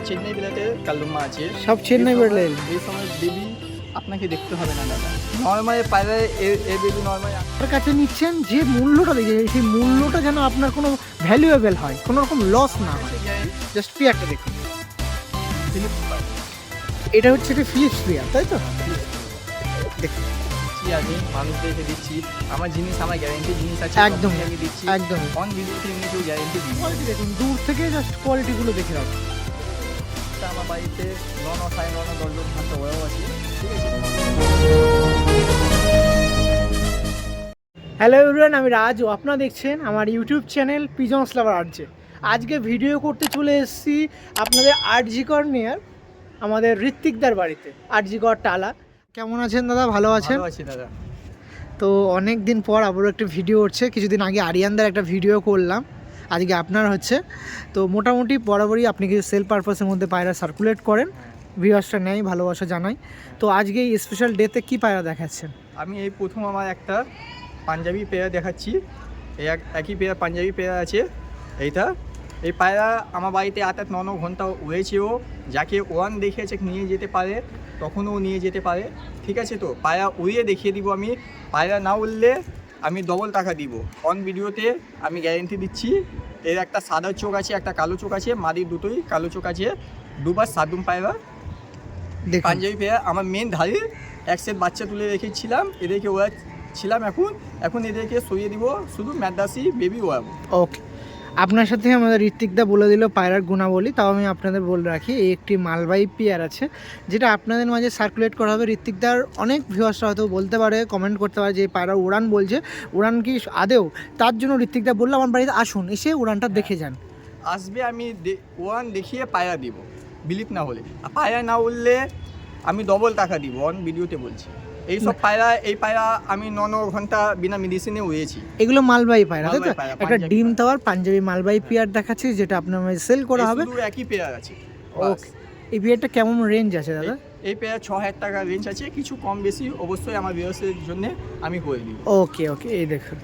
চেন্নাই বিলাতে কালদমা আছে, সব চেন্নাই বেড়ে। এই সময় বেবি আপনাকে দেখতে হবে না দাদা, নর্মাল পায়রা এ বেবি নর্মাল আপনার কাছে নিচ্ছেন যে মূল্যটা দেখে সেই মূল্যটা যেন আপনার কোনো ভ্যালুয়েবল হয়, কোনো রকম লস না হয়। জাস্ট পেয়ারটা দেখুন, এটা হচ্ছে একটা ফিলিপস পেয়ার, তাই তো? দেখুন কি আছে, মানুষদেরকে দিচ্ছি আমার জিনিস, আমার গ্যারেন্টি জিনিস আছে, একদম আমি দিচ্ছি একদম। অন ভিডিওতে এমনি কেউ গ্যারেন্টি দিই। কোয়ালিটি দেখুন, দূর থেকে জাস্ট কোয়ালিটিগুলো দেখে রাখুন। আমার বাড়িতে 9 সাড়ে 9 10 ঘন্টা ওরাও আছে, ঠিক আছে। হ্যালো এভরিওয়ান, আমি রাজ ও আপনারা দেখছেন আমার ইউটিউব চ্যানেল পিজন্স লাভার আরজে। আজকে ভিডিও করতে চলে এসেছি আপনাদের আরজিকর নিয়ার আমাদের ঋত্বিকদার বাড়িতে, আরজিকর টালা। কেমন আছেন দাদা? ভালো আছেন? ভালো আছি দাদা। তো অনেক দিন পর আবারও একটা ভিডিও হচ্ছে, কিছুদিন আগে আরিয়ানদার একটা ভিডিও করলাম, আজকে আপনার হচ্ছে। তো মোটামুটি বরাবরই আপনি কিছু সেল পারপাসের মধ্যে পায়রা সার্কুলেট করেন, ভিউয়ার্সটা নেয়, ভালোবাসা জানাই। তো আজকে এই স্পেশাল ডেতে কী পায়রা দেখাচ্ছেন? আমি এই প্রথম আমার একটা পাঞ্জাবি পেয়ারা দেখাচ্ছি, এই একই পেয়ারা পাঞ্জাবি পেয়ারা আছে এইটা। এই পায়রা আমার বাড়িতে 8-9 ঘন্টা উড়েছে, ও যাকে ওয়ান দেখিয়েছে নিয়ে যেতে পারে, তখনও নিয়ে যেতে পারে, ঠিক আছে। তো পায়রা উড়িয়ে দেখিয়ে দিব আমি, পায়রা না উড়লে আমি ডবল টাকা দিব, অন ভিডিওতে আমি গ্যারেন্টি দিচ্ছি। এর একটা সাদা চোখ আছে, একটা কালো চোখ আছে, মাদির দুটোই কালো চোখ আছে, দুবার সাদুম পায়রা পাঞ্জাবি পেয়ারা। আমার মেন ধারে এক সেট বাচ্চা তুলে রেখেছিলাম, এদেরকে ওড়াচ্ছিলাম, এখন এদেরকে সরিয়ে দিব, শুধু ম্যাডাসি বেবি ওড়াবো। ওকে, আপনার সাথে আমাদের ঋত্বিকদা বলে দিল পায়রার গুণাবলী, তাও আমি আপনাদের বলে রাখি এই একটি মালবাহী পেয়ার আছে যেটা আপনাদের মাঝে সার্কুলেট করা হবে। ঋত্বিকদার অনেক ভিউয়ার্সরা হয়তো বলতে পারে, কমেন্ট করতে পারে যে পায়রা উড়ান বলছে, উড়ান কি আদেও? তার জন্য ঋত্বিকদা বললো আমার বাড়িতে আসুন, এসে উড়ানটা দেখে যান। আসবে, আমি ওয়ান দেখিয়ে পায়রা দিব, বিলিভ না হলে। আর পায়রা না উঠলে আমি ডবল টাকা দিব, অন ভিডিওতে বলছি। এইসব পায়রা, এই পায়রা আমি 9 ঘন্টা বিনা মেডিসিনে উড়িয়েছি। এগুলো মালবাহী পায়রা, তাই তো? মালবাহী পায়রা, একটা পাঞ্জাবি ডিম দেওয়ার পাঞ্জাবি মালবাহী পেয়ার দেখাচ্ছি, যেটা আপনার মাঝে সেল করা হবে। শুধু একই পেয়ার আছে। ওকে, এই পেয়ারটা কেমন রেঞ্জ আছে দাদা? এই পেয়ার 6,000 টাকা রেঞ্জ আছে, কিছু কম বেশি অবশ্যই আমার ভিউয়ার্সের জন্য আমি করে দিব। ওকে ওকে, এই দেখুন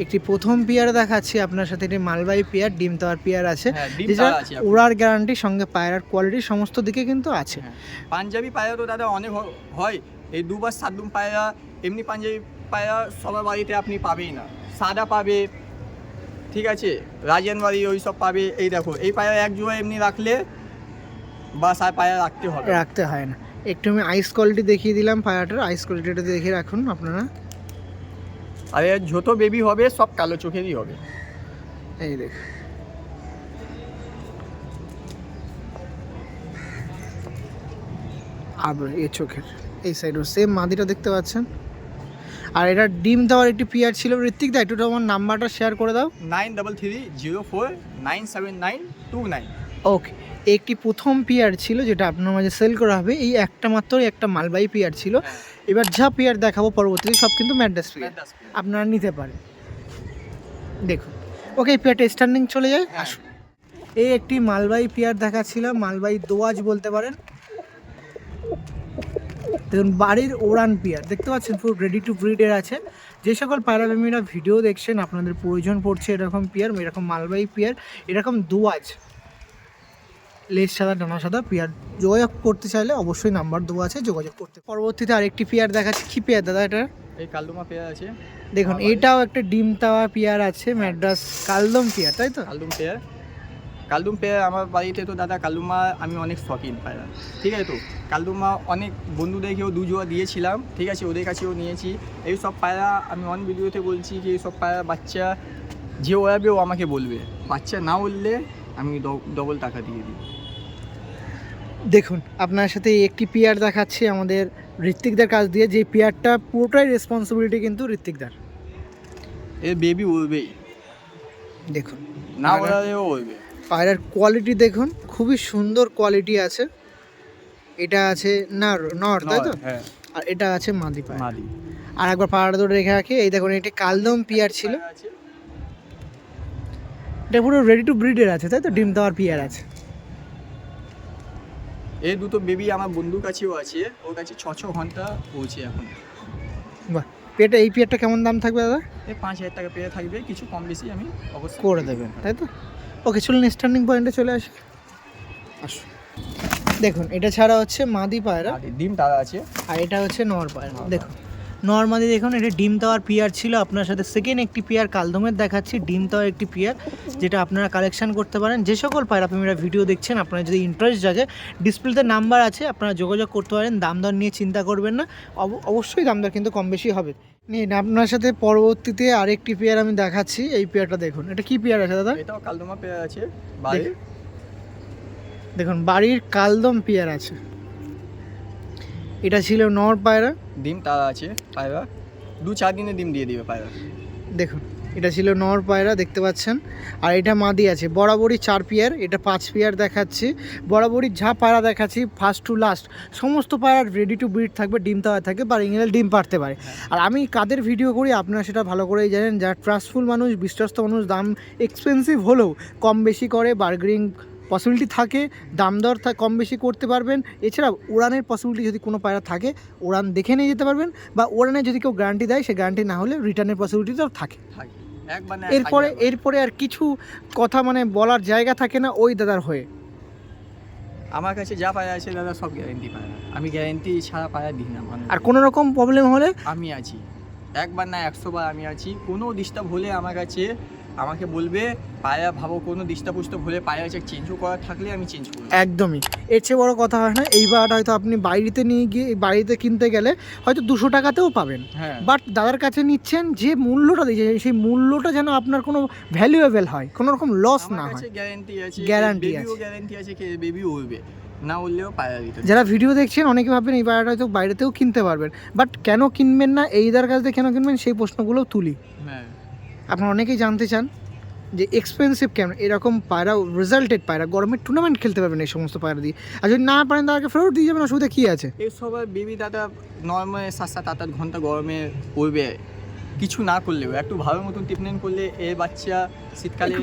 একটি প্রথম পেয়ার দেখাচ্ছি আপনার সাথে, একটি মালবাহী পেয়ার, ডিম দেওয়ার পেয়ার আছে, যেটা উড়ার গ্যারান্টি সঙ্গে পায়রার কোয়ালিটি সমস্ত দিকে কিন্তু আছে। পাঞ্জাবি পায়রা তো দাদা অনেক হয়, এই দুবার সাদুম পায়রা, এমনি পাঞ্জাবি পায়রা সবার বাড়িতে আপনি পাবেই না, সাদা পাবে, ঠিক আছে, রাজেনবাড়ি ওই সব পাবে। এই দেখো এই পায়রা এক জোড়া এমনি রাখলে বা আর পায়রা রাখতে হয় না। একটু আমি আইস কোয়ালিটি দেখিয়ে দিলাম, পায়রাটার আইস কোয়ালিটিটা দেখে রাখুন আপনারা। আর এর যত বেবি হবে সব কালো চোখেরই হবে। এই দেখুন, আর এই চোখের এই সাইডও সেম মাদিটা দেখতে পাচ্ছেন। আর এটা ডিম দেওয়ার একটি পেয়ার ছিল। ঋত্বিকদা একটু আমার নাম্বারটা শেয়ার করে দাও। 9330497929। ওকে, একটি প্রথম পেয়ার ছিল যেটা আপনার মাঝে সেল করা হবে, এই একটা মাত্র একটা মালবাহী পেয়ার ছিল। এবার যা পেয়ার দেখাবো পরবর্তীতে সব কিন্তু ম্যাড্রাস পেয়ার, আপনারা নিতে পারেন। দেখুন, ওকে এই পেয়ারটা স্ট্যান্ডিং চলে যায়। আসুন, এই একটি মালবাহী পেয়ার দেখাচ্ছিলাম, মালবাহী দোয়াজ বলতে পারেন। দেখুন বাড়ির ওড়ান পেয়ার দেখতে পাচ্ছেন, পুরো রেডি টু ব্রিডের আছে। যে সকল পায়রাপ্রেমীরা ভিডিও দেখছেন, আপনাদের প্রয়োজন পড়ছে এরকম পেয়ার, এরকম মালবাহী পেয়ার, এরকম দোয়াজ, লেজ সাদা ডানা সাদা পেয়ার যোগাযোগ করতে চাইলে অবশ্যই নাম্বার দেওয়া আছে, যোগাযোগ করতে। পরবর্তীতে আরেকটি পেয়ার দেখাচ্ছি। কি পেয়ার দাদা এটা? এই কালদমা পেয়ার আছে, দেখুন এটাও একটা ডিম তাওয়া পেয়ার আছে, ম্যাড্রাস কালদম পেয়ার, তাই তো? কালদুম পেয়ার আমার বাড়িতে তো দাদা কালদুমা আমি অনেক শখিন পায়রা, ঠিক আছে। তো কালদুমা অনেক বন্ধুদেরকেও 2 জোড়া দিয়েছিলাম, ঠিক আছে, ওদের কাছেও নিয়েছি। এই সব পায়রা আমি অন ভিডিওতে বলছি কি এই সব পায়রা বাচ্চা যে ওড়াবে ও আমাকে বলবে, বাচ্চা না উঠলে আমি ডবল টাকা দিয়ে দিই। দেখুন আপনার সাথে একটি পেয়ার দেখাচ্ছি আমাদের ঋত্বিকদার কাছ দিয়ে, যে পেয়ারটা পুরোটাই রেসপন্সিবিলিটি কিন্তু ঋত্বিকদার। এর বেবি উড়বেই, দেখুন না ওড়ালেও উড়বে। পায়রার কোয়ালিটি দেখুন, খুবই সুন্দর কোয়ালিটি আছে। এটা আছে নর, তাই তো? হ্যাঁ, আর এটা আছে মাদি পায়রা। আর একবার পায়রাটা ধরে রেখে রাখি, এই দেখুন এটি কালদম পেয়ার ছিল, এটা পুরো রেডি টু ব্রিডের আছে, তাই তো? ডিম দেওয়ার পেয়ার আছে। এই দুটো বেবি আমার বন্ধুর কাছেও আছে, ওর কাছে 6 ঘন্টা পৌঁছে এখন। বাহ, এই পেয়ারটা কেমন দাম থাকবে দাদা? এই 5,000 টাকা পেয়ে থাকবে, কিছু কম বেশি আমি অবশ্যই করে দেবেন, তাই তো? ওকে, চলুন স্ট্যান্ডিং পয়েন্টে চলে আসি। আসুন, দেখুন এটা ছাড়া হচ্ছে মাদি পায়রা, আর ডিম তারা আছে। আর এটা হচ্ছে নর পায়রা। নর দেখুন নর্মালি দেখুন এটা ডিম দেওয়ার পিয়ার ছিল, আপনার সাথে সেকেন্ড একটি পিয়ার কালদমের দেখাচ্ছি, ডিম দেওয়ার একটি পিয়ার, যেটা আপনারা কালেকশন করতে পারেন। যে সকল পায়রা প্রেমীরা ভিডিও দেখছেন, আপনারা যদি ইন্টারেস্ট জাগে, ডিসপ্লেতে নাম্বার আছে, আপনারা যোগাযোগ করতে পারেন। দাম দর নিয়ে চিন্তা করবেন না, অবশ্যই দাম দর কিন্তু কম বেশি হবে। নিন আপনার সাথে পরবর্তীতে আরেকটি পেয়ার আমি দেখাচ্ছি। এই পেয়ারটা দেখুন, এটা কি পেয়ার আছে দাদা? এটাও কালদমা পেয়ার আছে বাড়ির। দেখুন বাড়ির কালদম পেয়ার আছে। এটা ছিল নর পায়রা, ডিম তারা আছে পায়রা, 2-4 দিনে ডিম দিয়ে দিবে পায়রা। দেখুন এটা ছিল নর পায়রা দেখতে পাচ্ছেন, আর এটা মাদি আছে। বরাবরই 4 পেয়ার, এটা 5 পেয়ার দেখাচ্ছি। বরাবরই যা পায়রা দেখাচ্ছি ফার্স্ট টু লাস্ট সমস্ত পায়রা রেডি টু ব্রিড থাকবে, ডিম দেওয়া থাকবে বা ইংরেল ডিম পারতে পারে। আর আমি কাদের ভিডিও করি আপনারা সেটা ভালো করেই জানেন, যারা ট্রাস্টফুল মানুষ, বিশ্বস্ত মানুষ, দাম এক্সপেন্সিভ হলেও কম বেশি করে, বার্গেনিং পসিবিলিটি থাকে, দাম দর কম বেশি করতে পারবেন। এছাড়া উড়ানের পসিবিলিটি যদি কোনো পায়রা থাকে, উড়ান দেখে নিয়ে যেতে পারবেন, বা উড়ানে যদি কেউ গ্যারান্টি দেয়, সে গ্যারান্টি না হলে রিটার্নের পসিবিলিটিটাও থাকে। এরপরে আর কিছু কথা মানে বলার জায়গা থাকে না ওই দাদার হয়ে। আমার কাছে যা পায়রা আছে দাদা সব গ্যারেন্টি পায়রা, আমি গ্যারেন্টি ছাড়া পায়রা দিই না। আর কোনো রকম প্রবলেম হলে আমি আছি, একবার না 100 বার আমি আছি। কোনো ডিস্টার্ব হলে আমার কাছে আমাকে বলবে, পায়রা ভাবো কোনো ডিস্টার্ব হলে পায়রা চেঞ্জও করার থাকলে আমি চেঞ্জ করব। একদমই, এর চেয়ে বড় কথা হয় না। এইবার হয়তো আপনি বাড়িতে নিয়ে গিয়ে বাড়িতে কিনতে গেলে হয়তো 200 টাকাতেও পাবেন, বাট দাদার কাছে নিচ্ছেন যে মূল্যটা দিয়েছে, সেই মূল্যটা যেন আপনার কোনো ভ্যালুয়েবল হয়, কোনো রকম লস না হয়। গ্যারান্টি আছে কি বেবি উড়বে না, উড়লেও পায়রা দিতে। যারা ভিডিও দেখছেন অনেকে ভাববেন এই পায়রাটা হয়তো বাইরেতেও কিনতে পারবেন, বাট কেন কিনবেন না, এইদার কাছ থেকে কেন কিনবেন, সেই প্রশ্নগুলোও তুলি। হ্যাঁ, আপনারা অনেকেই জানতে চান যে এক্সপেন্সিভ কেন এরকম পায়রা, রেজাল্টেড পায়রা, গরমের টুর্নামেন্ট খেলতে পারবেন এই সমস্ত পায়রা দিয়ে। আর যদি না পারেন তাদেরকে ফেরত দিয়ে যাবেন, অসুবিধা কী আছে? এই সব বেবি দাদা নর্মাল 7-8 ঘন্টা গরমে উড়বে, কিছু না করলেও একটু ভালো মতন ট্রিটমেন্ট করলে এর বাচ্চা শীতকালে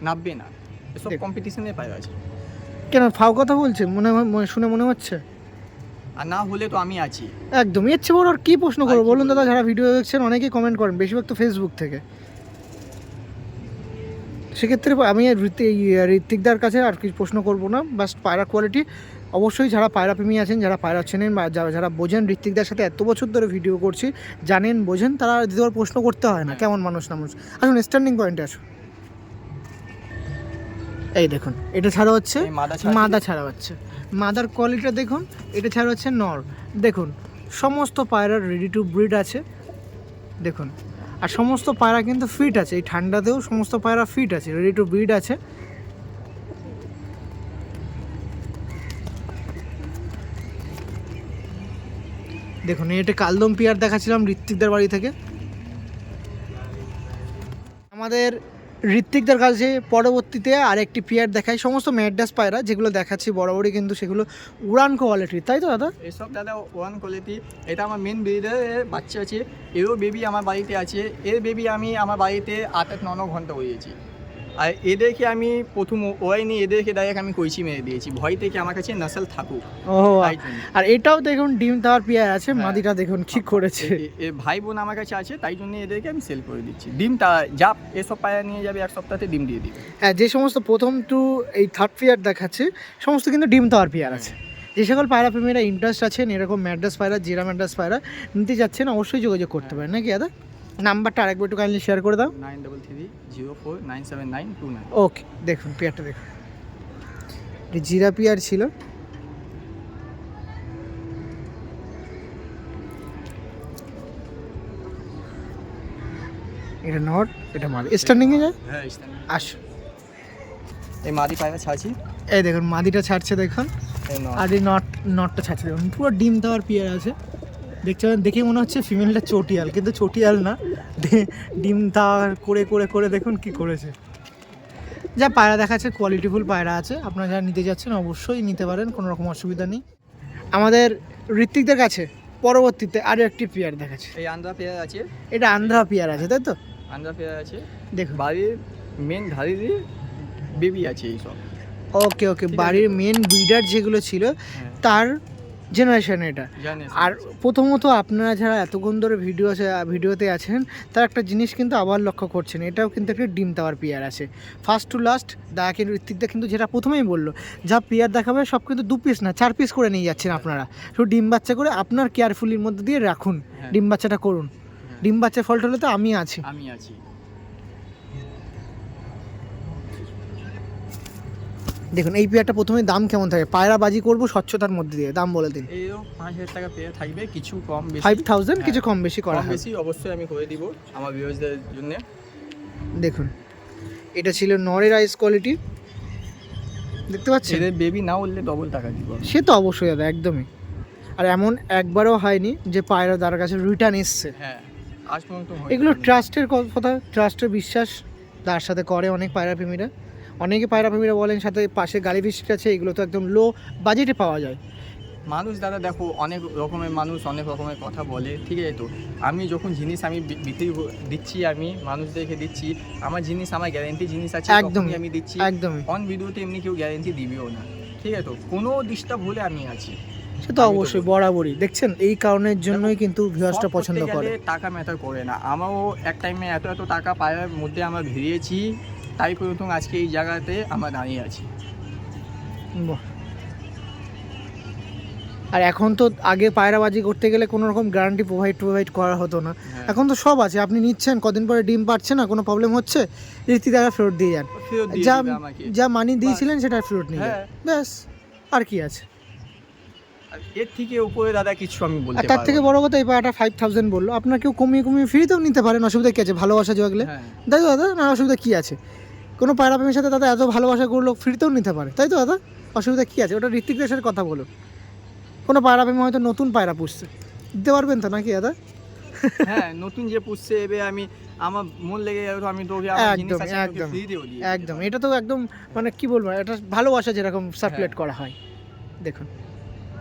নামবে না। এসব কম্পিটিশনে পায়রা আছে। কেন ফাও কথা বলছে শুনে মনে হচ্ছে? আর না হলে তো আমি আছি একদম। এর চেয়ে বড় আর কী প্রশ্ন করবো বলুন দাদা? যারা ভিডিও দেখছেন অনেকেই কমেন্ট করেন, বেশিরভাগ তো ফেসবুক থেকে। সেক্ষেত্রে আমি ঋত্বিকদার কাছে আর কিছু প্রশ্ন করবো না, বাস পায়রা কোয়ালিটি অবশ্যই যারা পায়রা প্রেমী আছেন, যারা পায়রা চেনেন বা যারা বোঝেন, ঋত্বিকদার সাথে এত বছর ধরে ভিডিও করছি, জানেন বোঝেন, তারা দ্বিতীয়বার প্রশ্ন করতে হয় না কেমন মানুষ না মানুষ। আসুন স্ট্যান্ডিং পয়েন্টে আসুন। এই দেখুন এটা ছাড়া হচ্ছে মাদা ছাড়া হচ্ছে, মাদার কোয়ালিটিটা দেখুন। এটা ছাড়া হচ্ছে নর। দেখুন সমস্ত পায়রার রেডি টু ব্রিড আছে দেখুন, আর সমস্ত পায়রা কিন্তু ফিট আছে। এই ঠান্ডাতেও সমস্ত পায়রা ফিট আছে, রেডি টু ব্রিড আছে। দেখুন এটা কালদম পিয়ার দেখাচ্ছিলাম ঋত্বিকদার বাড়ি থেকে। আমাদের ঋত্বিকদার কাছে পরবর্তীতে আরেকটি পিয়ার দেখাই, সমস্ত ম্যাডাস পায়রা যেগুলো দেখাচ্ছি বরাবরই কিন্তু সেগুলো উড়ান কোয়ালিটির, তাই তো দাদা? এসব দাদা উড়ান কোয়ালিটি। এটা আমার মেন ব্রিডের বাচ্চা আছে, এরও বেবি আমার বাড়িতে আছে। এর বেবি আমি আমার বাড়িতে 8-9 ঘন্টা উড়িয়েছি। আর এদেরকে আমি প্রথম ওয়াইনি, এদেরকে ডাইরেক্ট আমি কইচি মেরে দিয়েছি, ভয় থেকে আমার কাছে নাসল থাকুক। আর এটাও দেখুন ডিম দেওয়ার পেয়ার আছে, মাদিটা দেখুন কি করেছে। ভাই বোন আমার কাছে আছে, তাই জন্য এদেরকে আমি সেল করে দিচ্ছি। ডিমটা যা এসব পায়রা নিয়ে যাবে 1 সপ্তাহে ডিম দিয়ে দিবে। হ্যাঁ, যে সমস্ত প্রথম টু এই থার্ড পেয়ার দেখাচ্ছে সমস্ত কিন্তু ডিম দেওয়ার পেয়ার আছে। যে সকল পায়রা প্রেমীরা ইন্টারেস্ট আছেন এরকম ম্যাড্রাস পায়রা, জিরা ম্যাড্রাস পায়রা নিতে যাচ্ছেন, অবশ্যই যোগাযোগ করতে পারেন, নাকি দাদা? নাম্বারটা আরেকবার একটু কাইন্ডলি শেয়ার করে দাও। 9330497929। ওকে, দেখুন পেয়ারটা দেখুন, এটা জিরা পেয়ার ছিল। এটা নট, এটা মাদি। স্ট্যান্ডিংয়ে যায়, হ্যাঁ স্ট্যান্ডিং। আসুন এই মাদি পায়রা ছাড়ছি, এই দেখুন মাদিটা ছাড়ছে দেখুন, আর এই নটটা ছাড়ছে দেখুন। পুরো ডিম দেওয়ার পেয়ার আছে, দেখতে পাবেন। দেখে মনে হচ্ছে ফিমেলটা চটিয়াল, কিন্তু চটিয়াল না, ডিম দেওয়া করে করে করে দেখুন কি করেছে। যা পায়রা দেখাচ্ছে কোয়ালিটিফুল পায়রা আছে, আপনারা যারা নিতে যাচ্ছেন অবশ্যই নিতে পারেন, কোনো রকম অসুবিধা নেই। আমাদের ঋত্বিকদের কাছে পরবর্তীতে আরও একটি পেয়ার দেখাচ্ছে। এই আন্ধ্রা পেয়ার আছে, এটা আন্ধ্রা পেয়ার আছে, তাই তো? আন্ধ্রা পেয়ার আছে দেখুন, বাড়ির মেন ধারিরই বেবি আছে এইসব। ওকে, বাড়ির মেন ব্রিডার যেগুলো ছিল তার জেনারেশন এটা। জানিস আর প্রথমত আপনারা যারা এতক্ষণ ধরে ভিডিওতে আছেন তার একটা জিনিস কিন্তু আবার লক্ষ্য করছেন, এটাও কিন্তু একটা ডিম টাওয়ার পেয়ার আছে। ফার্স্ট টু লাস্ট কিন্তু ঋত্বিকদা কিন্তু যেটা প্রথমেই বললো, যা পেয়ার দেখাবে সব কিন্তু 2 পিস না 4 পিস করে নিয়ে যাচ্ছেন আপনারা, শুধু ডিম বাচ্চা করে আপনার কেয়ারফুলির মধ্যে দিয়ে রাখুন, ডিম বাচ্চাটা করুন। ডিম বাচ্চার ফল্ট হলে তো আমি আছি। দেখুন এই পেয়ারটা প্রথমে দাম কেমন থাকে, পায়রাবাজি করবো স্বচ্ছতার মধ্যে দিয়ে, দাম বলে দিন। এইও 5000 টাকা পেয়ার থাকবে, কিছু কম বেশি 5000 কিছু কম বেশি করা হবে। বেশি অবশ্যই আমি করে দিব আমার ভিউয়ার্সদের জন্য। দেখুন এটা ছিল নরের আইস কোয়ালিটি, দেখতে পাচ্ছেন। এদের বেবি না উঠলে ডবল টাকা দিব। সে তো অবশ্যই দাদা, একদমই। আর এমন একবারও হয়নি যে পায়রা তার কাছে রিটার্ন এসছে। হ্যাঁ আজ পর্যন্ত এগুলো ট্রাস্টের কথা, ট্রাস্টের বিশ্বাস তার সাথে করে অনেক পায়রা প্রেমীরা। অনেকে পায়রা প্রেমীরা বলেন সাথে পাশে গাড়ি বৃষ্টি আছে, এগুলো তো একদম লো বাজেটে পাওয়া যায়। মানুষ দাদা দেখো অনেক রকমের মানুষ অনেক রকমের কথা বলে, ঠিক আছে। তো আমি যখন জিনিস আমি বিক্রি দিচ্ছি, আমি মানুষদেরকে দিচ্ছি, আমার জিনিস আমার গ্যারেন্টি জিনিস আছে, একদমই আমি দিচ্ছি। একদমই অন ভিডিওতে এমনি কেউ গ্যারেন্টি দিবেও না, ঠিক আছে। তো কোনো ডিস্টার্ব হলে আমি আছি, সে তো অবশ্যই বরাবরই। দেখছেন এই কারণের জন্যই কিন্তু ভিউয়ার্সটা পছন্দ করে। টাকা ম্যাটার করে না, আমারও এক টাইমে এত টাকা পায়ের মধ্যে আমরা ভিড়িয়েছি, তাই কিন্তু আজকে এই জায়গাতে আমরা দাঁড়িয়ে আছি। বাহ। আর এখন তো আগে পায়রাবাজি করতে গেলে কোনো রকম গ্যারান্টি প্রোভাইড করা হতো না, এখন তো সব আছে। আপনি নিচ্ছেন, কদিন পরে ডিম পাচ্ছে না, কোনো প্রবলেম হচ্ছে, রীতি দ্বারা ফেরত দিয়ে যান, যা মানি দিয়েছিলেন সেটা ফেরত নিয়ে যান, ব্যাস। আর কি আছে এর থেকে উপরে দাদা কিছু আমি বলতে পারবো। তার থেকে বড় কথা এই পায়রাটা 5000 বললো, আপনার কেউ কমিয়ে ফ্রিতেও নিতে পারেন, অসুবিধা কি আছে? ভালোবাসা জগলে তাই তো দাদা, না অসুবিধা কি আছে? কোনো পায়রা প্রেমীর সাথে দাদা এত ভালোবাসা করলো, ফ্রিতেও নিতে পারে, তাই তো দাদা, অসুবিধা কি আছে? ওটা ঋত্বিকের সাথে কথা বলো। কোনো পায়রা প্রেমী হয়তো নতুন পায়রা পুষছে, দিতে পারবেন তো নাকি দাদা? হ্যাঁ নতুন যে পুষছে এবে আমি আমার মন লেগে গেল, আমি তোকে একদম এটা তো একদম মানে কি বলবো, এটা ভালোবাসা যেরকম সার্কুলেট করা হয়। দেখুন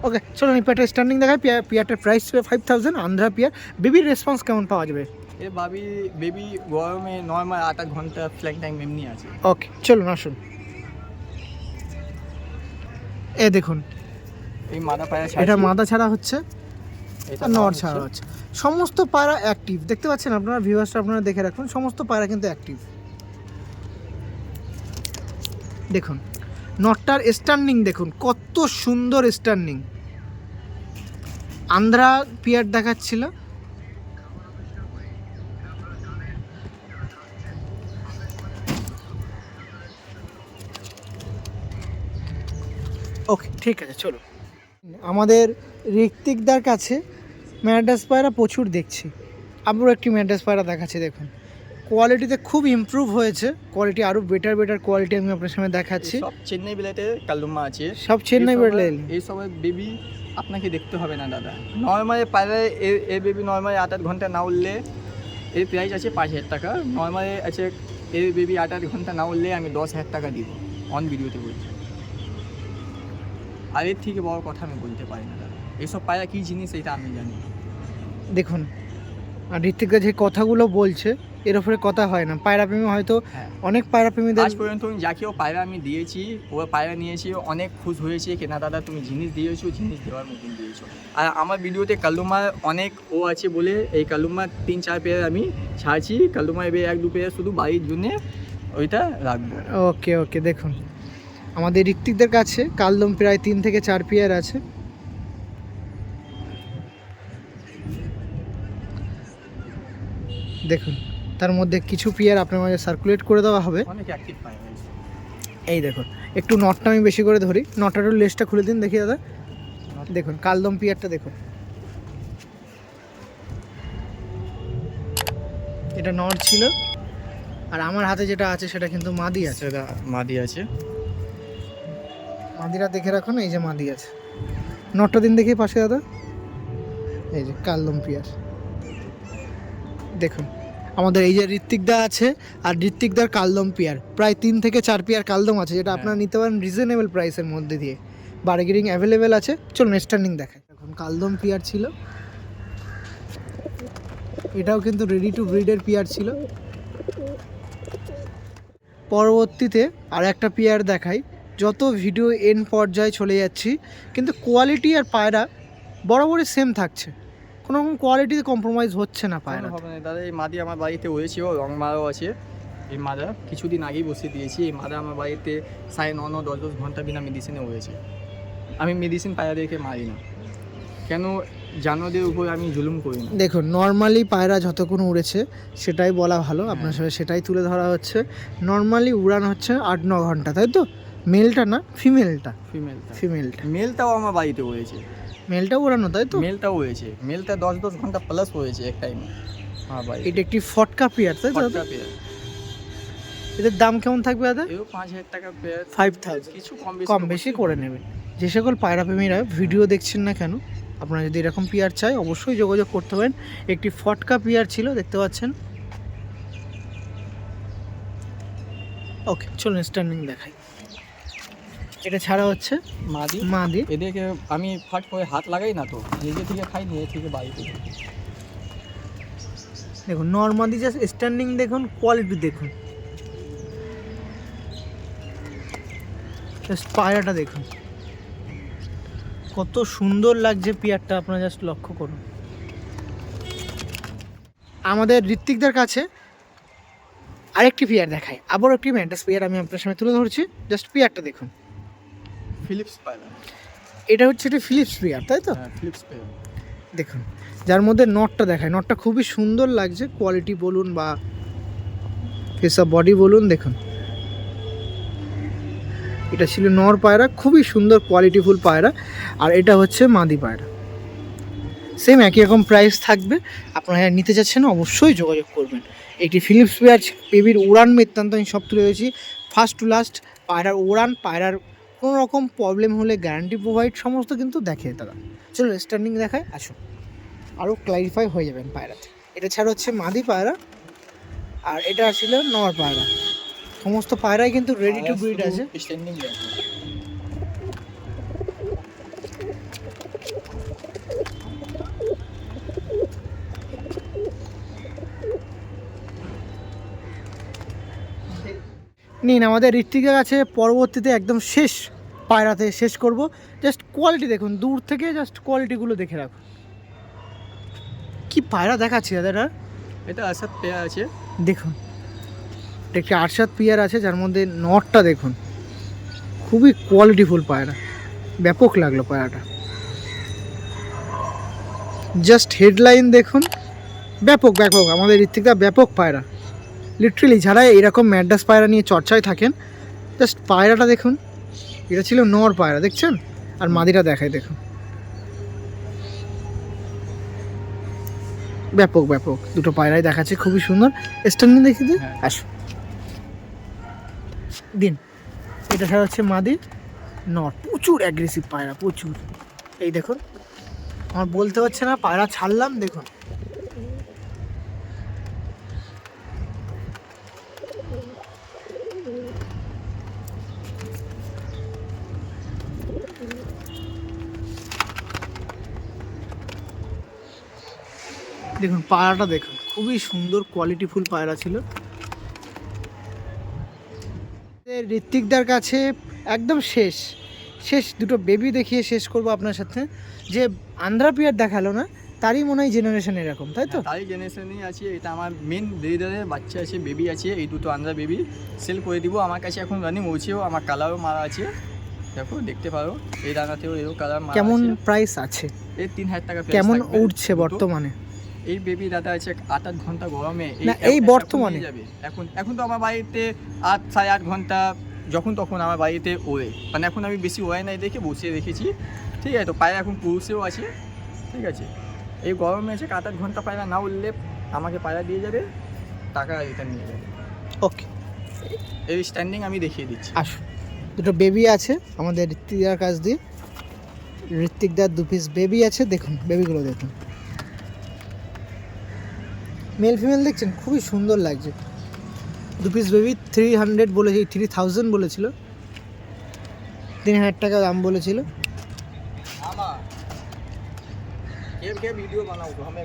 ওকে, চলো এই পেয়ারটা স্ট্যান্ডিং দেখায়। পেয়ারটার প্রাইস ছিল 5000 আন্ধ্রা পেয়ার। বেবির রেসপন্স কেমন পাওয়া যাবে? এ বেবি গরমে 9-8 ঘন্টা ফ্লাইং টাইম এমনি আছে। ওকে চলুন আসুন। এ দেখুন এই মাদা পায়রা, এটা মাদা ছাড়া হচ্ছে, এটা নর ছাড়া হচ্ছে। সমস্ত পায়রা অ্যাক্টিভ, দেখতে পাচ্ছেন আপনারা, ভিউয়ার্সরা আপনারা দেখে রাখুন, সমস্ত পায়রা কিন্তু অ্যাক্টিভ। দেখুন নটটার স্ট্যান্ডিং দেখুন, কত সুন্দর স্ট্যান্ডিং। আন্ধ্রা পিয়ার দেখাচ্ছিল, ওকে ঠিক আছে চলো। আমাদের ঋত্বিকদার কাছে ম্যাড্রাস পায়রা প্রচুর দেখছি, আবারও একটি ম্যাড্রাস পায়রা দেখাচ্ছি। দেখুন কোয়ালিটিতে খুব ইমপ্রুভ হয়েছে, কোয়ালিটি আরও বেটার কোয়ালিটি আমি আপনার সামনে দেখাচ্ছি। সব চেন্নাই বিলাইটের কালুম্মা আছে, সব চেন্নাই বিলাইট। এই সব বেবি আপনাকে দেখতে হবে না দাদা, নর্মালি পায়রায় এর বেবি নর্মালি 8 ঘন্টা না উঠলে এর প্রাইস আছে 5000 টাকা। নর্মালি আছে এর বেবি 8 ঘন্টা না উঠলে আমি 10,000 টাকা দিব, অন ভিডিওতে বলছি। আর এর থেকে বড় কথা আমি বলতে পারি না দাদা, এইসব পায়রা কী জিনিস এটা আমি জানি। দেখুন আর ঋত্বিকদা যে কথাগুলো বলছে এর উপরে কথা হয় না, পায়রাপ্রেমী হয়তো অনেক পায়রাপ্রেমীদের আজ পর্যন্ত যাকেও পায়রা আমি দিয়েছি, ও পায়রা নিয়েছি, অনেক খুশ হয়েছে কেনা দাদা তুমি জিনিস দিয়েছো, জিনিস দেওয়ার মতন দিয়েছো। আর আমার ভিডিওতে কালুমার অনেক ও আছে বলে এই কালুমার 3-4 পেয়ার আমি ছাড়ছি, কালুমা এবার 1-2 পেয়ার শুধু বাড়ির জন্যে ওইটা রাখবো। ওকে দেখুন আমাদের ঋত্বিকদের কাছে কালদম প্রায় 3 থেকে 4 পেয়ার আছে। দেখুন তার মধ্যে কিছু পেয়ার আপনার মাঝে সার্কুলেট করে দেওয়া হবে। অনেক অ্যাক্টিভ পায়রা এই দেখুন একটু নটটা আমি বেশি করে ধরি, নটার লেসটা খুলে দিন দেখি দাদা। দেখুন কালদম পেয়ারটা দেখুন, এটা নট ছিল, আর আমার হাতে যেটা আছে সেটা কিন্তু মাদি আছে। এটা মাদি আছে, মাদিরা দেখে রাখুন, এই যে মাদি আছে। নটটা দিন দেখি পাশে দাদা, এই যে কালদম পেয়ার। দেখুন আমাদের এই যে ঋত্বিকদা আছে আর ঋত্বিকদার কালদম পেয়ার, প্রায় 3 থেকে 4 পেয়ার কালদম আছে, যেটা আপনারা নিতে পারেন রিজনেবল প্রাইসের মধ্যে দিয়ে, বার্গেনিং অ্যাভেলেবেল আছে। চলুন স্ট্যান্ডিং দেখায়। এখন কালদম পেয়ার ছিল, এটাও কিন্তু রেডি টু ব্রিডের পেয়ার ছিল। পরবর্তীতে আর একটা পেয়ার দেখাই, যত ভিডিও এন্ড পর্যায়ে চলে যাচ্ছি, কিন্তু কোয়ালিটি আর পায়রা বরাবরই সেম থাকছে, কোনো রকম কোয়ালিটিতে কম্প্রোমাইজ হচ্ছে না পায়রা। হবে না দাদা। এই মাদি আমার বাড়িতে হয়েছে, ও রং মারাও আছে। এই মাদা কিছুদিন আগেই বসিয়ে দিয়েছি। এই মাদা আমার বাড়িতে 9.5 10 ঘন্টা বিনা মেডিসিনে হয়েছে। আমি মেডিসিন পায়রাদেরকে মারি না, কেন জানোদের উপর আমি জুলুম করি না। দেখুন, নর্মালি পায়রা যতক্ষণ উড়েছে সেটাই বলা ভালো, আপনার সাথে সেটাই তুলে ধরা হচ্ছে। নর্মালি উড়ান হচ্ছে 8-9 ঘন্টা, তাই তো? মেলটা না, ফিমেলটা? ফিমেলটা। মেলটাও আমার বাড়িতে হয়েছে। মেলটা উড়ানো, তাই তো? মেলটাও হয়েছে, মেলটা 10 ঘন্টা প্লাস হয়েছে এক টাইমে আমার বাড়িতে। এটা একটি ফটকা পেয়ার, তাই তো? ফটকা পেয়ার। এদের দাম কেমন থাকবে দাদা? এও 5,000 টাকা পেয়ার, 5,000 কিছু কম বেশি করে নেবেন। যে সকল পায়রা প্রেমীরা ভিডিও দেখছেন না কেন, আপনারা যদি এরকম পেয়ার চাই অবশ্যই যোগাযোগ করতে পারেন। একটি ফটকা পেয়ার ছিল, দেখতে পাচ্ছেন। ওকে, চলুন স্ট্যান্ডিং দেখাই। এটা ছাড়া হচ্ছে মাদি। মাদি। এদেরকে আমি ফাট করে হাত লাগাই না, তো নিজে থেকে খাই, নিজে থেকে বাড়িতে। দেখুন নর্মালি জাস্ট স্ট্যান্ডিং দেখুন, কোয়ালিটি দেখুন, জাস্ট পায়রাটা দেখুন কত সুন্দর লাগছে পেয়ারটা, আপনারা জাস্ট লক্ষ্য করুন। আমাদের ঋত্বিকদের কাছে আরেকটি পেয়ার দেখাই, আবার একটি ম্যান্টাস পেয়ার আমি আপনার সামনে তুলে ধরছি। জাস্ট পেয়ারটা দেখুন, ফিলিপস পায়রা। এটা হচ্ছে একটা ফিলিপস পেয়ার, তাই তো? হ্যাঁ, ফিলিপস পেয়ার। দেখুন, যার মধ্যে নটটা দেখায়, নটটা খুবই সুন্দর লাগছে, কোয়ালিটি বলুন বা ফেস অফ বডি বলুন। দেখুন, এটা ছিল নর পায়রা, খুবই সুন্দর কোয়ালিটিফুল পায়রা। আর এটা হচ্ছে মাদি পায়রা, সেম একই রকম প্রাইস থাকবে। আপনারা নিতে চাচ্ছেন অবশ্যই যোগাযোগ করবেন। একটি ফিলিপস পেয়ার, বেবির উড়ান বৃত্তান্ত আমি সব তুলে দিয়েছি, ফার্স্ট টু লাস্ট। পায়রার উড়ান, পায়রার কোনো রকম প্রবলেম হলে গ্যারান্টি প্রোভাইড, সমস্ত কিন্তু দেখে তারা। চলো স্ট্যান্ডিং দেখায়, আসুন, আরও ক্লারিফাই হয়ে যাবেন পায়রাতে। এটা ছাড়া হচ্ছে মাদি পায়রা, আর এটা ছিল নর পায়রা। সমস্ত পায়রাই কিন্তু রেডি টু ব্রিড আছে। স্ট্যান্ডিং দেখো। নিন, আমাদের ঋত্বিকের কাছে পরবর্তীতে একদম শেষ পায়রাতে শেষ করব। জাস্ট কোয়ালিটি দেখুন, দূর থেকে জাস্ট কোয়ালিটিগুলো দেখে রাখুন। কি পায়রা দেখাচ্ছি দাদারা, এটা আসাদ পেয়ার আছে। দেখুন, এটা একটি আরশাদ পেয়ার আছে, যার মধ্যে নটটা দেখুন, খুবই কোয়ালিটিফুল পায়রা, ব্যাপক লাগলো পায়রাটা। জাস্ট হেডলাইন দেখুন, ব্যাপক ব্যাপক। আমাদের ঋত্বিকদা ব্যাপক পায়রা, লিটারেলি যারা এরকম ম্যাডাস পায়রা নিয়ে চর্চায় থাকেন, জাস্ট পায়রাটা দেখুন। এটা ছিল নর পায়রা, দেখছেন? আর মাদিটা দেখায়, দেখুন, ব্যাপক ব্যাপক দুটো পায়রাই দেখাচ্ছে, খুবই সুন্দর। স্ট্যান্ডিং দেখি দিন, আসুন দিন। এটা ছাড়া হচ্ছে মাদি, নর, প্রচুর অ্যাগ্রেসিভ পায়রা, প্রচুর। এই দেখুন, আমার বলতে হচ্ছে না, পায়রা ছাড়লাম, দেখুন। দেখুন পায়রাটা দেখুন, খুবই সুন্দর কোয়ালিটিফুল পায়রা ছিল। ঋত্বিকদার কাছে একদম শেষ শেষ দুটো বেবি দেখিয়ে শেষ করব আপনার সাথে। যে আন্ধ্রা পিয়ার দেখালো না, তারই মনে হয় জেনারেশন এরকম, তাই তো? তারই জেনারেশনই আছে। এটা আমার মেন ব্রিডারের বাচ্চা আছে, বেবি আছে। এই দুটো আন্ধ্রা বেবি সেল করে দিব। আমার কাছে এখন রানিং হয়েছেও, আমার কালারও মারা আছে, দেখো দেখতে পারো। এই দানাতেও এও কালার মারা আছে। কেমন প্রাইস আছে? এই 3,000 টাকা। কেমন উঠছে বর্তমানে? এই বেবি দাদা আছে 8-8 ঘন্টা গরমে। এই বর্তমানে যাবে এখন তো আমার বাড়িতে 8-8.5 ঘন্টা যখন তখন আমার বাড়িতে ওড়ে। মানে এখন আমি বেশি ওড়াই নাই দেখে বসিয়ে রেখেছি, ঠিক আছে? তো পায়রা এখন পুরুষেও আছে, ঠিক আছে? এই গরমে আছে 8-8 ঘন্টা পায়রা না উঠলে আমাকে পায়রা দিয়ে যাবে, টাকা রিটার্ন নিয়ে যাবে। ওকে, এই স্ট্যান্ডিং আমি দেখিয়ে দিচ্ছি। আসুন, দুটো বেবি আছে আমাদের ঋত্বিকদার কাছ দিয়ে। ঋত্বিকদার 2 পিস বেবি আছে, দেখুন বেবিগুলো দেখুন। মেল ফিমেল দেখছেন, খুবই সুন্দর লাগছে। 2 পিস বেবি 300 বলেছে, 3000 বলেছিল, 3000 টাকা দাম বলেছিল। वीडियो बनाओ तो हमें